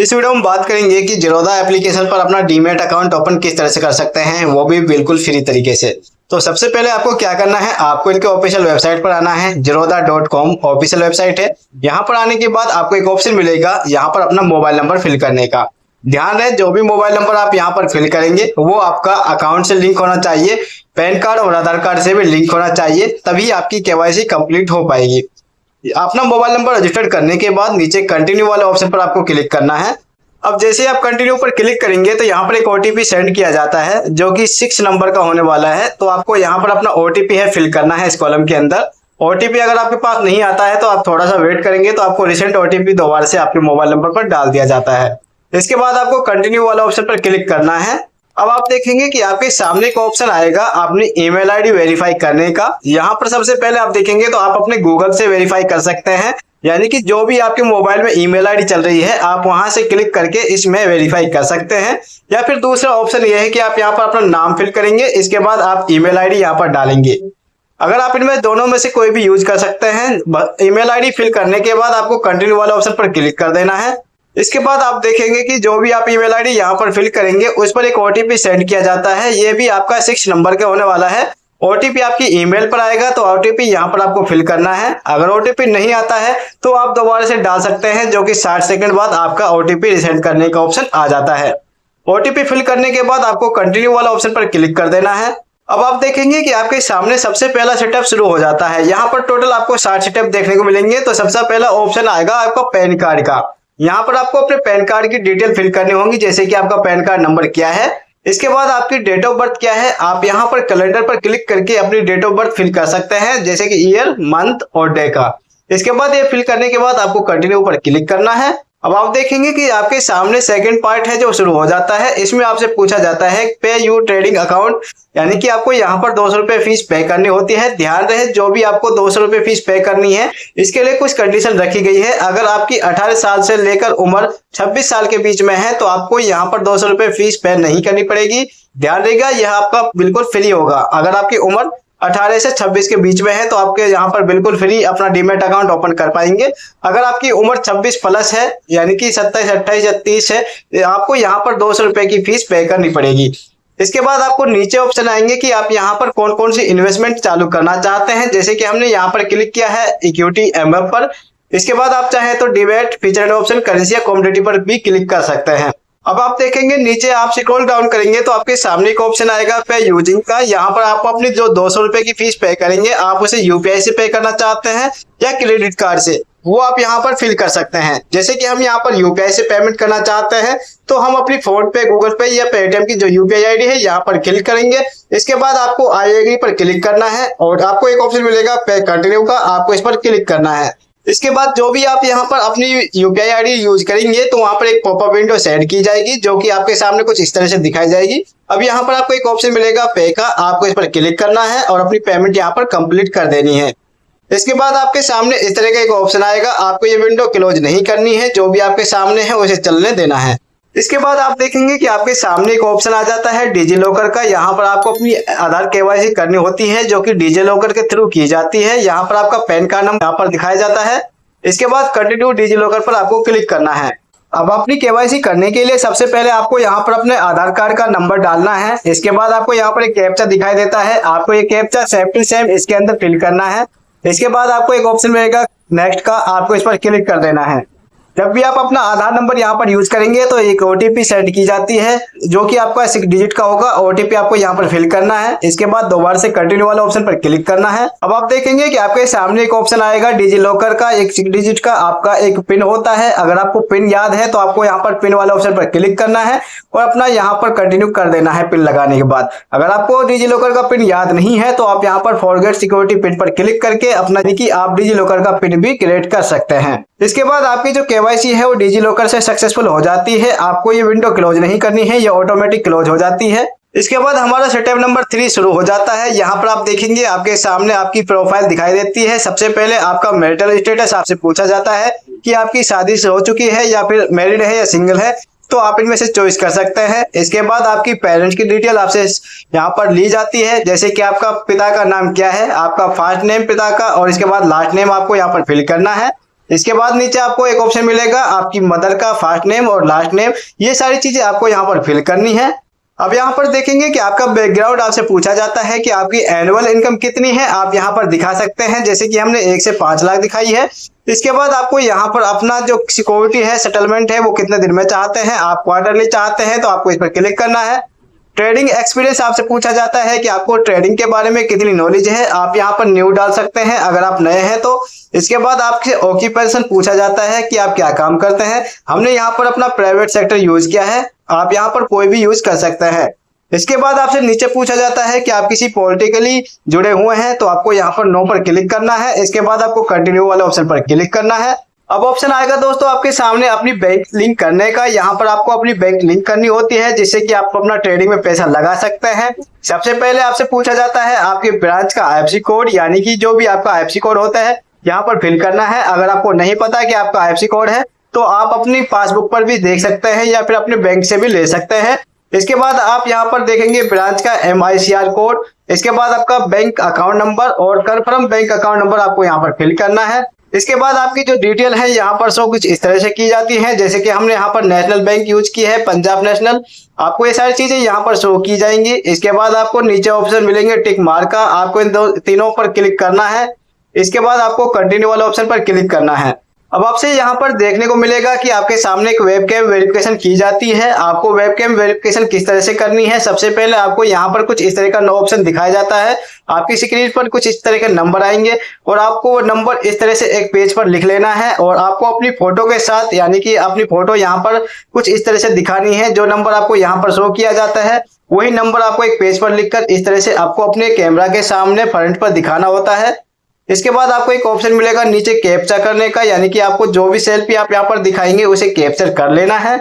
इस वीडियो में बात करेंगे कि ज़ीरोधा एप्लीकेशन पर अपना डीमैट अकाउंट ओपन किस तरह से कर सकते हैं, वो भी बिल्कुल फ्री तरीके से। तो सबसे पहले आपको क्या करना है, आपको इनके ऑफिशियल वेबसाइट पर आना है। ज़ीरोधा.com ऑफिशियल वेबसाइट है। यहाँ पर आने के बाद आपको एक ऑप्शन मिलेगा यहाँ पर अपना मोबाइल नंबर फिल करने का। ध्यान रहे, जो भी मोबाइल नंबर आप यहाँ पर फिल करेंगे वो आपका अकाउंट से लिंक होना चाहिए, पैन कार्ड और आधार कार्ड से भी लिंक होना चाहिए, तभी आपकी केवाईसी कंप्लीट हो पाएगी। अपना मोबाइल नंबर रजिस्टर करने के बाद नीचे कंटिन्यू वाले ऑप्शन पर आपको क्लिक करना है। अब जैसे आप कंटिन्यू पर क्लिक करेंगे तो यहाँ पर एक ओटीपी सेंड किया जाता है जो कि 6 नंबर का होने वाला है। तो आपको यहाँ पर अपना ओटीपी है फिल करना है इस कॉलम के अंदर। ओटीपी अगर आपके पास नहीं आता है तो आप थोड़ा सा वेट करेंगे तो आपको रिसेंट ओटीपी दोबारा से आपके मोबाइल नंबर पर डाल दिया जाता है। इसके बाद आपको कंटिन्यू वाला ऑप्शन पर क्लिक करना है। अब आप देखेंगे कि आपके सामने का ऑप्शन आएगा अपनी ईमेल आईडी वेरीफाई करने का। यहाँ पर सबसे पहले आप देखेंगे तो आप अपने गूगल से वेरीफाई कर सकते हैं, यानी कि जो भी आपके मोबाइल में ईमेल आईडी चल रही है आप वहां से क्लिक करके इसमें वेरीफाई कर सकते हैं। या फिर दूसरा ऑप्शन यह है कि आप यहाँ पर अपना नाम फिल करेंगे, इसके बाद आप ईमेल आईडी यहाँ पर डालेंगे। अगर आप इनमें दोनों में से कोई भी यूज कर सकते हैं। ईमेल आईडी फिल करने के बाद आपको कंटिन्यू वाले ऑप्शन पर क्लिक कर देना है। इसके बाद आप देखेंगे कि जो भी आप ईमेल आईडी यहाँ पर फिल करेंगे उस पर एक ओटीपी सेंड किया जाता है। ये भी आपका 6 नंबर का होने वाला है। ओटीपी आपकी ईमेल पर आएगा तो ओटीपी यहाँ पर आपको फिल करना है। अगर ओटीपी नहीं आता है तो आप दोबारा से डाल सकते हैं, जो कि 60 सेकंड बाद आपका ओटीपी रिसेंड करने का ऑप्शन आ जाता है। ओटीपी फिल करने के बाद आपको कंटिन्यू वाला ऑप्शन पर क्लिक कर देना है। अब आप देखेंगे कि आपके सामने सबसे पहला सेटअप शुरू हो जाता है। यहाँ पर टोटल आपको 60 सेटअप देखने को मिलेंगे। तो सबसे पहला ऑप्शन आएगा आपका पैन कार्ड का। यहाँ पर आपको अपने पैन कार्ड की डिटेल फिल करनी होगी, जैसे कि आपका पैन कार्ड नंबर क्या है, इसके बाद आपकी डेट ऑफ बर्थ क्या है। आप यहाँ पर कैलेंडर पर क्लिक करके अपनी डेट ऑफ बर्थ फिल कर सकते हैं, जैसे कि ईयर, मंथ और डे का। इसके बाद ये फिल करने के बाद आपको कंटिन्यू पर क्लिक करना है। अब आप देखेंगे कि आपके सामने सेकंड पार्ट है जो शुरू हो जाता है। इसमें आपसे पूछा जाता है पे यू ट्रेडिंग अकाउंट, यानी कि आपको यहाँ पर 200 रुपए फीस पे करनी होती है। ध्यान रहे, जो भी आपको 200 रुपए फीस पे करनी है इसके लिए कुछ कंडीशन रखी गई है। अगर आपकी 18 साल से लेकर उम्र 26 साल के बीच में है तो आपको यहाँ पर 200 रुपए फीस पे नहीं करनी पड़ेगी। ध्यान रहेगा, यह आपका बिल्कुल फ्री होगा। अगर आपकी उम्र 18 से 26 के बीच में है तो आपके यहाँ पर बिल्कुल फ्री अपना डीमैट अकाउंट ओपन कर पाएंगे। अगर आपकी उम्र 26 प्लस है, यानी कि 27, 28 या 30 है, आपको यहाँ पर 200 रुपए की फीस पे करनी पड़ेगी। इसके बाद आपको नीचे ऑप्शन आएंगे कि आप यहाँ पर कौन कौन सी इन्वेस्टमेंट चालू करना चाहते हैं, जैसे कि हमने यहाँ पर क्लिक किया है इक्विटी एमएफ पर। इसके बाद आप चाहे तो डीमैट, फीचर्ड ऑप्शन, करेंसी या कमोडिटी पर भी क्लिक कर सकते हैं। अब आप देखेंगे नीचे आप स्क्रॉल डाउन करेंगे तो आपके सामने एक ऑप्शन आएगा पे यूजिंग का। यहाँ पर आप अपनी जो 200 रुपए की फीस पे करेंगे आप उसे यूपीआई से पे करना चाहते हैं या क्रेडिट कार्ड से, वो आप यहाँ पर फिल कर सकते हैं। जैसे कि हम यहाँ पर यूपीआई से पेमेंट करना चाहते हैं तो हम अपनी फोन पे, गूगल पे या पेटीएम की जो यूपीआई आईडी है यहाँ पर क्लिक करेंगे। इसके बाद आपको आई एग्री पर क्लिक करना है और आपको एक ऑप्शन मिलेगा पे कंटिन्यू का, आपको इस पर क्लिक करना है। इसके बाद जो भी आप यहाँ पर अपनी यूपीआई आईडी यूज करेंगे तो वहां पर एक पॉपअप विंडो सेट की जाएगी, जो कि आपके सामने कुछ इस तरह से दिखाई जाएगी। अब यहाँ पर आपको एक ऑप्शन मिलेगा पे का, आपको इस पर क्लिक करना है और अपनी पेमेंट यहाँ पर कंप्लीट कर देनी है। इसके बाद आपके सामने इस तरह का एक ऑप्शन आएगा, आपको ये विंडो क्लोज नहीं करनी है, जो भी आपके सामने है उसे चलने देना है। इसके बाद आप देखेंगे कि आपके सामने एक ऑप्शन आ जाता है डिजी लॉकर का। यहाँ पर आपको अपनी आधार केवाईसी करनी होती है, जो कि डिजी लॉकर के थ्रू की जाती है। यहाँ पर आपका पैन कार्ड नंबर यहाँ पर दिखाया जाता है। इसके बाद कंटिन्यू डिजी लॉकर पर आपको क्लिक करना है। अब अपनी केवाईसी करने के लिए सबसे पहले आपको यहाँ पर अपने आधार कार्ड का नंबर डालना है। इसके बाद आपको यहाँ पर एक कैप्चा दिखाई देता है, आपको ये कैप्चा सेम इसके अंदर फिल करना है। इसके बाद आपको एक ऑप्शन मिलेगा नेक्स्ट का, आपको इस पर क्लिक कर देना है। जब भी आप अपना आधार नंबर यहाँ पर यूज करेंगे तो एक ओटीपी सेंड की जाती है, जो कि आपका 6 डिजिट का होगा। ओटीपी आपको यहाँ पर फिल करना है। इसके बाद दोबारा से कंटिन्यू वाला ऑप्शन पर क्लिक करना है। अब आप देखेंगे कि आपके सामने एक ऑप्शन आएगा डिजी लॉकर का, एक 6 डिजिट का आपका एक पिन होता है। अगर आपको पिन याद है तो आपको यहाँ पर पिन वाला ऑप्शन पर क्लिक करना है और अपना यहाँ पर कंटिन्यू कर देना है पिन लगाने के बाद। अगर आपको डिजी लॉकर का पिन याद नहीं है तो आप यहाँ पर फॉरगेट सिक्योरिटी पिन पर क्लिक करके अपना आप डिजी लॉकर का पिन भी क्रिएट कर सकते हैं। इसके बाद आपकी जो केवाईसी है वो डिजी लॉकर से सक्सेसफुल हो जाती है। आपको ये विंडो क्लोज नहीं करनी है, ये ऑटोमेटिक क्लोज हो जाती है। इसके बाद हमारा स्टेप नंबर 3 शुरू हो जाता है। यहाँ पर आप देखेंगे आपके सामने आपकी प्रोफाइल दिखाई देती है। सबसे पहले आपका मैरिटल स्टेटस आपसे पूछा जाता है कि आपकी शादी हो चुकी है या फिर मैरिड है या सिंगल है, तो आप इनमें से चॉइस कर सकते हैं। इसके बाद आपकी पेरेंट्स की डिटेल आपसे यहाँ पर ली जाती है, जैसे कि आपका पिता का नाम क्या है, आपका फर्स्ट नेम पिता का और इसके बाद लास्ट नेम आपको यहाँ पर फिल करना है। इसके बाद नीचे आपको एक ऑप्शन मिलेगा आपकी मदर का फर्स्ट नेम और लास्ट नेम, ये सारी चीजें आपको यहाँ पर फिल करनी है। अब यहाँ पर देखेंगे कि आपका बैकग्राउंड आपसे पूछा जाता है कि आपकी एनुअल इनकम कितनी है, आप यहाँ पर दिखा सकते हैं, जैसे कि हमने 1 से 5 लाख दिखाई है। इसके बाद आपको यहाँ पर अपना जो सिक्योरिटी है, सेटलमेंट है, वो कितने दिन में चाहते हैं, आप क्वार्टरली चाहते हैं तो आपको इस पर क्लिक करना है। ट्रेडिंग एक्सपीरियंस आपसे पूछा जाता है कि आपको ट्रेडिंग के बारे में कितनी नॉलेज है, आप यहाँ पर न्यू डाल सकते हैं अगर आप नए हैं तो। इसके बाद आपसे ऑक्यूपेशन पूछा जाता है कि आप क्या काम करते हैं, हमने यहाँ पर अपना प्राइवेट सेक्टर यूज किया है, आप यहाँ पर कोई भी यूज कर सकते हैं। इसके बाद आपसे नीचे पूछा जाता है कि आप किसी पॉलिटिकली जुड़े हुए हैं, तो आपको यहाँ पर नो पर क्लिक करना है। इसके बाद आपको कंटिन्यू वाले ऑप्शन पर क्लिक करना है। अब ऑप्शन आएगा दोस्तों आपके सामने अपनी बैंक लिंक करने का। यहाँ पर आपको अपनी बैंक लिंक करनी होती है जिससे कि आप अपना ट्रेडिंग में पैसा लगा सकते हैं। सबसे पहले आपसे पूछा जाता है आपके ब्रांच का IFSC कोड, यानी कि जो भी आपका IFSC कोड होता है यहाँ पर फिल करना है। अगर आपको नहीं पता कि आपका IFSC कोड है तो आप अपनी पासबुक पर भी देख सकते हैं या फिर अपने बैंक से भी ले सकते हैं। इसके बाद आप यहाँ पर देखेंगे ब्रांच का MICR कोड, इसके बाद आपका बैंक अकाउंट नंबर और कंफर्म बैंक अकाउंट नंबर आपको यहाँ पर फिल करना है। इसके बाद आपकी जो डिटेल है यहाँ पर शो कुछ इस तरह से की जाती है, जैसे कि हमने यहाँ पर नेशनल बैंक यूज की है, पंजाब नेशनल, आपको ये सारी चीजें यहाँ पर शो की जाएंगी। इसके बाद आपको नीचे ऑप्शन मिलेंगे टिक मार्क का, आपको इन तीनों पर क्लिक करना है। इसके बाद आपको कंटिन्यू वाले ऑप्शन पर क्लिक करना है। अब आपसे यहाँ पर देखने को मिलेगा कि आपके सामने एक वेबकैम वेरिफिकेशन की जाती है। आपको वेबकैम वेरिफिकेशन किस तरह से करनी है, सबसे पहले आपको यहाँ पर कुछ इस तरह का ऑप्शन दिखाया जाता है, आपकी स्क्रीन पर कुछ इस तरह के नंबर आएंगे और आपको वो नंबर इस तरह से एक पेज पर लिख लेना है और आपको अपनी फोटो के साथ, यानी कि अपनी फोटो यहाँ पर कुछ इस तरह से दिखानी है। जो नंबर आपको यहाँ पर शो किया जाता है वही नंबर आपको एक पेज पर लिखकर इस तरह से आपको अपने कैमरा के सामने फ्रंट पर दिखाना होता है। इसके बाद आपको एक ऑप्शन मिलेगा नीचे कैप्चा करने का, यानी कि आपको जो भी सेल्फी आप यहाँ पर दिखाएंगे उसे कैप्चर कर लेना है।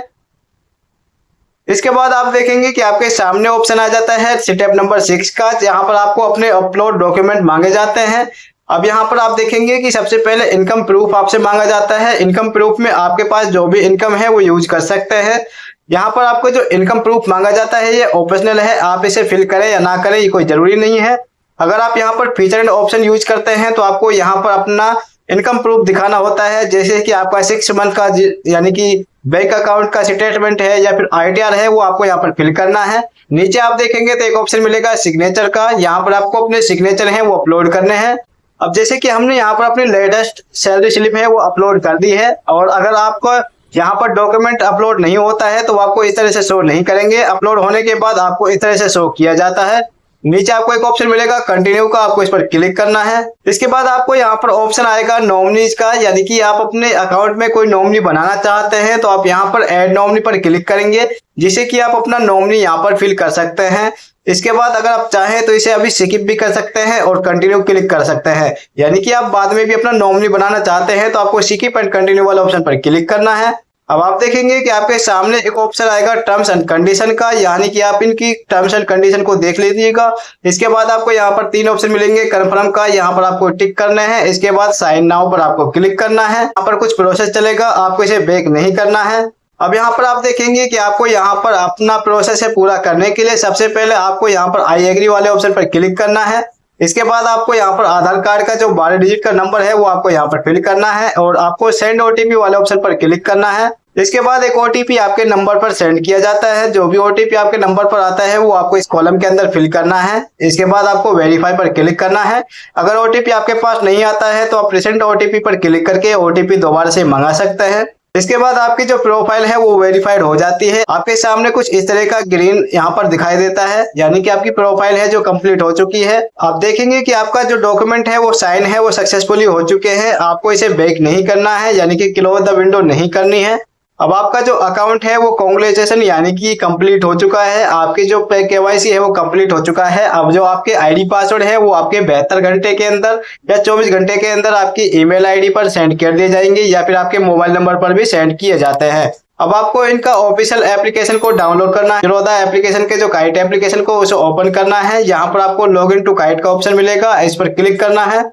इसके बाद आप देखेंगे कि आपके सामने ऑप्शन आ जाता है स्टेप नंबर 6 का, यहाँ पर आपको अपने अपलोड डॉक्यूमेंट मांगे जाते हैं। अब यहाँ पर आप देखेंगे कि सबसे पहले इनकम प्रूफ आपसे मांगा जाता है। इनकम प्रूफ में आपके पास जो भी इनकम है वो यूज कर सकते हैं। यहाँ पर आपको जो इनकम प्रूफ मांगा जाता है ये ऑप्शनल है, आप इसे फिल करें या ना करें ये कोई जरूरी नहीं है। अगर आप यहाँ पर फीचर एंड ऑप्शन यूज करते हैं तो आपको यहाँ पर अपना इनकम प्रूफ दिखाना होता है, जैसे कि आपका 6 मंथ का यानी कि बैंक अकाउंट का स्टेटमेंट है या फिर ITR है, वो आपको यहाँ पर फिल करना है। नीचे आप देखेंगे तो एक ऑप्शन मिलेगा सिग्नेचर का, यहाँ पर आपको अपने सिग्नेचर हैं वो अपलोड करने हैं। अब जैसे कि हमने यहाँ पर अपनी लेटेस्ट सैलरी स्लिप है वो अपलोड कर दी है, और अगर आपको यहाँ पर डॉक्यूमेंट अपलोड नहीं होता है तो आपको इस तरह से शो नहीं करेंगे। अपलोड होने के बाद आपको इस तरह से शो किया जाता है। नीचे आपको एक ऑप्शन मिलेगा कंटिन्यू का, आपको इस पर क्लिक करना है। इसके बाद आपको यहाँ पर ऑप्शन आएगा नॉमिनीज का, यानी कि आप अपने अकाउंट में कोई नॉमिनी बनाना चाहते हैं तो आप यहाँ पर ऐड नॉमिनी पर क्लिक करेंगे, जिससे कि आप अपना नॉमिनी यहाँ पर फिल कर सकते हैं। इसके बाद अगर आप चाहें तो इसे अभी स्किप भी कर सकते हैं और कंटिन्यू क्लिक कर सकते हैं, यानी कि आप बाद में भी अपना नॉमिनी बनाना चाहते हैं तो आपको स्किप एंड कंटिन्यू वाला ऑप्शन पर क्लिक करना है। अब आप देखेंगे कि आपके सामने एक ऑप्शन आएगा टर्म्स एंड कंडीशन का, यानी कि आप इनकी टर्म्स एंड कंडीशन को देख लीजिएगा। इसके बाद आपको यहाँ पर 3 ऑप्शन मिलेंगे कंफर्म का, यहाँ पर आपको टिक करना है। इसके बाद साइन नाउ पर आपको क्लिक करना है। यहाँ पर कुछ प्रोसेस चलेगा, आपको इसे बैक नहीं करना है। अब यहाँ पर आप देखेंगे कि आपको यहाँ पर अपना प्रोसेस है पूरा करने के लिए सबसे पहले आपको यहाँ पर आई एग्री वाले ऑप्शन पर क्लिक करना है। इसके बाद आपको यहाँ पर आधार कार्ड का जो 12 डिजिट का नंबर है वो आपको यहाँ पर फिल करना है और आपको सेंड OTP वाले ऑप्शन पर क्लिक करना है। इसके बाद एक OTP आपके नंबर पर सेंड किया जाता है। जो भी OTP आपके नंबर पर आता है वो आपको इस कॉलम के अंदर फिल करना है। इसके बाद आपको वेरीफाई पर क्लिक करना है। अगर OTP आपके पास नहीं आता है तो आप रिसेंट OTP पर क्लिक करके OTP दोबारा से मंगा सकते हैं। इसके बाद आपकी जो प्रोफाइल है वो वेरीफाइड हो जाती है। आपके सामने कुछ इस तरह का ग्रीन यहाँ पर दिखाई देता है, यानी कि आपकी प्रोफाइल है जो कंप्लीट हो चुकी है। आप देखेंगे कि आपका जो डॉक्यूमेंट है वो साइन है वो सक्सेसफुली हो चुके हैं। आपको इसे बैक नहीं करना है, यानी कि क्लोज द विंडो नहीं करनी है। अब आपका जो अकाउंट है वो कांग्रेचुलेशन यानी कि कंप्लीट हो चुका है। आपकी जो KYC है वो कंप्लीट हो चुका है। अब जो आपके ID पासवर्ड है वो आपके 72 घंटे के अंदर या 24 घंटे के अंदर आपकी ईमेल ID पर सेंड कर दिए जाएंगे या फिर आपके मोबाइल नंबर पर भी सेंड किए जाते हैं। अब आपको इनका ऑफिशियल एप्लीकेशन को डाउनलोड करना है। जीरोधा एप्लीकेशन के जो काइट एप्लीकेशन को उसे ओपन करना है। यहाँ पर आपको लॉग इन टू काइट का ऑप्शन मिलेगा, इस पर क्लिक करना है।